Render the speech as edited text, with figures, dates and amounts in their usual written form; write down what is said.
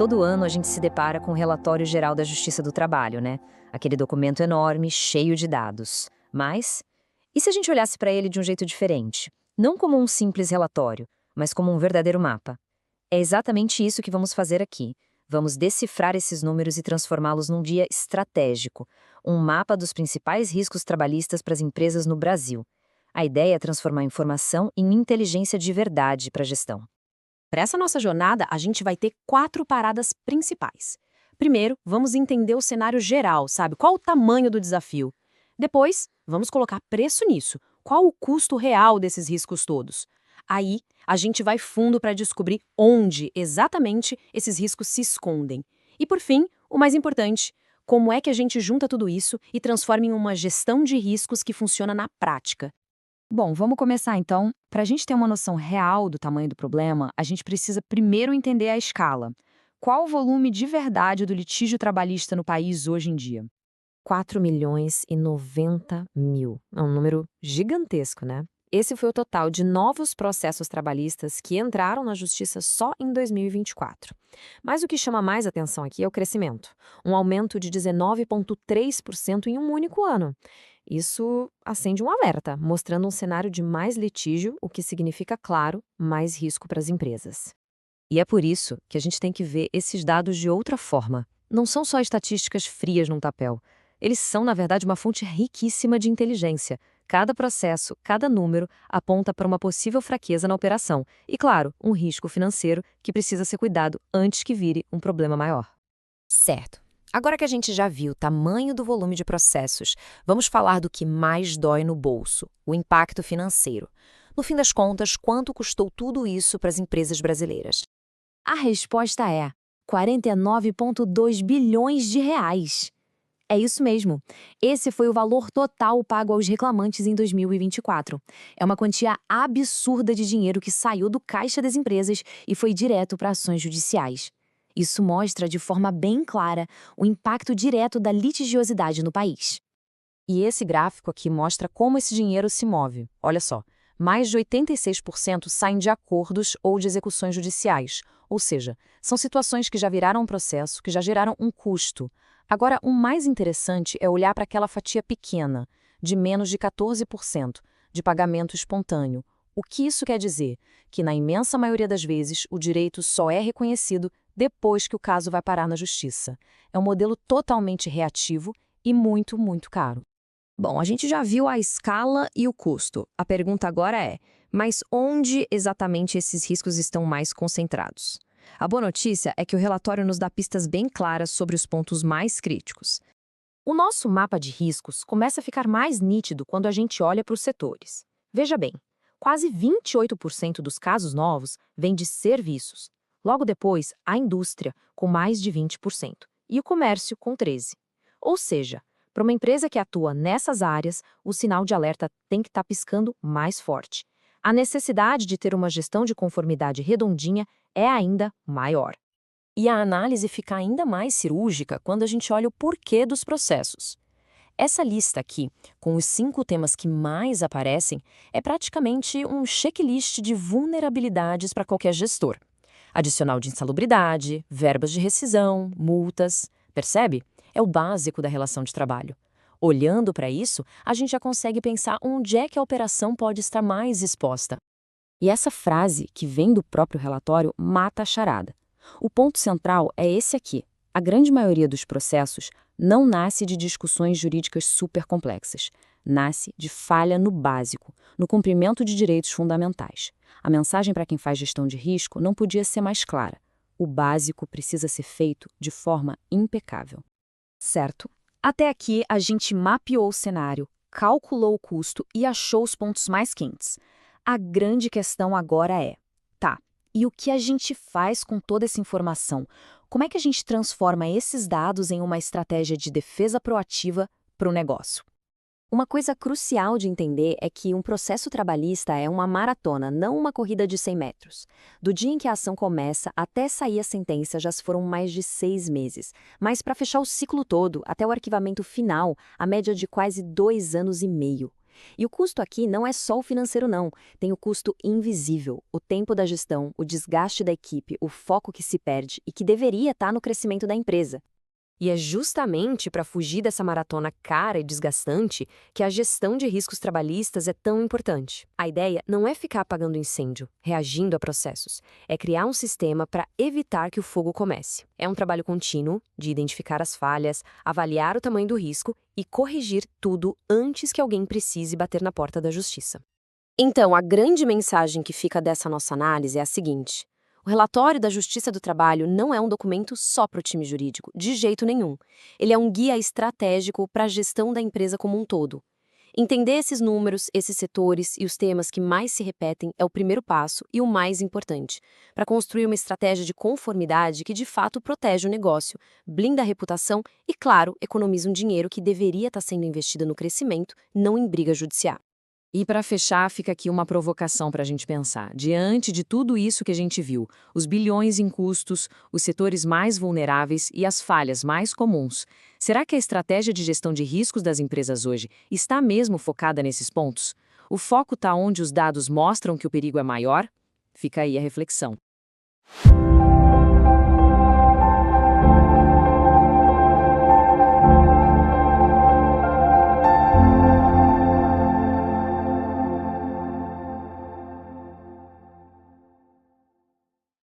Todo ano a gente se depara com o Relatório Geral da Justiça do Trabalho, né? Aquele documento enorme, cheio de dados. Mas, e se a gente olhasse para ele de um jeito diferente? Não como um simples relatório, mas como um verdadeiro mapa. É exatamente isso que vamos fazer aqui. Vamos decifrar esses números e transformá-los num guia estratégico, um mapa dos principais riscos trabalhistas para as empresas no Brasil. A ideia é transformar a informação em inteligência de verdade para a gestão. Para essa nossa jornada, a gente vai ter 4 paradas principais. Primeiro, vamos entender o cenário geral, sabe? Qual o tamanho do desafio? Depois, vamos colocar preço nisso. Qual o custo real desses riscos todos? Aí, a gente vai fundo para descobrir onde exatamente esses riscos se escondem. E por fim, o mais importante, como é que a gente junta tudo isso e transforma em uma gestão de riscos que funciona na prática? Bom, vamos começar então. Para a gente ter uma noção real do tamanho do problema, a gente precisa primeiro entender a escala. Qual o volume de verdade do litígio trabalhista no país hoje em dia? 4.090.000. É um número gigantesco, né? Esse foi o total de novos processos trabalhistas que entraram na justiça só em 2024. Mas o que chama mais atenção aqui é o crescimento, um aumento de 19,3% em um único ano. Isso acende um alerta, mostrando um cenário de mais litígio, o que significa, claro, mais risco para as empresas. E é por isso que a gente tem que ver esses dados de outra forma. Não são só estatísticas frias num papel. Eles são, na verdade, uma fonte riquíssima de inteligência. Cada processo, cada número, aponta para uma possível fraqueza na operação e, claro, um risco financeiro que precisa ser cuidado antes que vire um problema maior. Certo. Agora que a gente já viu o tamanho do volume de processos, vamos falar do que mais dói no bolso, o impacto financeiro. No fim das contas, quanto custou tudo isso para as empresas brasileiras? A resposta é 49,2 bilhões de reais. É isso mesmo. Esse foi o valor total pago aos reclamantes em 2024. É uma quantia absurda de dinheiro que saiu do caixa das empresas e foi direto para ações judiciais. Isso mostra de forma bem clara o impacto direto da litigiosidade no país. E esse gráfico aqui mostra como esse dinheiro se move. Olha só, mais de 86% saem de acordos ou de execuções judiciais, ou seja, são situações que já viraram um processo, que já geraram um custo. Agora, o mais interessante é olhar para aquela fatia pequena, de menos de 14%, de pagamento espontâneo. O que isso quer dizer? Que, na imensa maioria das vezes, o direito só é reconhecido depois que o caso vai parar na justiça. É um modelo totalmente reativo e muito, muito caro. Bom, a gente já viu a escala e o custo. A pergunta agora é, mas onde exatamente esses riscos estão mais concentrados? A boa notícia é que o relatório nos dá pistas bem claras sobre os pontos mais críticos. O nosso mapa de riscos começa a ficar mais nítido quando a gente olha para os setores. Veja bem, quase 28% dos casos novos vêm de serviços. Logo depois, a indústria, com mais de 20%, e o comércio, com 13%. Ou seja, para uma empresa que atua nessas áreas, o sinal de alerta tem que estar piscando mais forte. A necessidade de ter uma gestão de conformidade redondinha é ainda maior. E a análise fica ainda mais cirúrgica quando a gente olha o porquê dos processos. Essa lista aqui, com os 5 temas que mais aparecem, é praticamente um checklist de vulnerabilidades para qualquer gestor. Adicional de insalubridade, verbas de rescisão, multas. Percebe? É o básico da relação de trabalho. Olhando para isso, a gente já consegue pensar onde é que a operação pode estar mais exposta. E essa frase, que vem do próprio relatório, mata a charada. O ponto central é esse aqui. A grande maioria dos processos não nasce de discussões jurídicas super complexas. Nasce de falha no básico, no cumprimento de direitos fundamentais. A mensagem para quem faz gestão de risco não podia ser mais clara. O básico precisa ser feito de forma impecável. Certo? Até aqui a gente mapeou o cenário, calculou o custo e achou os pontos mais quentes. A grande questão agora é, tá, e o que a gente faz com toda essa informação? Como é que a gente transforma esses dados em uma estratégia de defesa proativa para o negócio? Uma coisa crucial de entender é que um processo trabalhista é uma maratona, não uma corrida de 100 metros. Do dia em que a ação começa até sair a sentença já se foram mais de 6 meses. Mas para fechar o ciclo todo, até o arquivamento final, a média de quase 2 anos e meio. E o custo aqui não é só o financeiro, não. Tem o custo invisível, o tempo da gestão, o desgaste da equipe, o foco que se perde e que deveria estar no crescimento da empresa. E é justamente para fugir dessa maratona cara e desgastante que a gestão de riscos trabalhistas é tão importante. A ideia não é ficar apagando incêndio, reagindo a processos. É criar um sistema para evitar que o fogo comece. É um trabalho contínuo de identificar as falhas, avaliar o tamanho do risco e corrigir tudo antes que alguém precise bater na porta da justiça. Então, a grande mensagem que fica dessa nossa análise é a seguinte: o relatório da Justiça do Trabalho não é um documento só para o time jurídico, de jeito nenhum. Ele é um guia estratégico para a gestão da empresa como um todo. Entender esses números, esses setores e os temas que mais se repetem é o primeiro passo e o mais importante, para construir uma estratégia de conformidade que de fato protege o negócio, blinda a reputação e, claro, economiza um dinheiro que deveria estar sendo investido no crescimento, não em briga judicial. E para fechar, fica aqui uma provocação para a gente pensar. Diante de tudo isso que a gente viu, os bilhões em custos, os setores mais vulneráveis e as falhas mais comuns, será que a estratégia de gestão de riscos das empresas hoje está mesmo focada nesses pontos? O foco está onde os dados mostram que o perigo é maior? Fica aí a reflexão.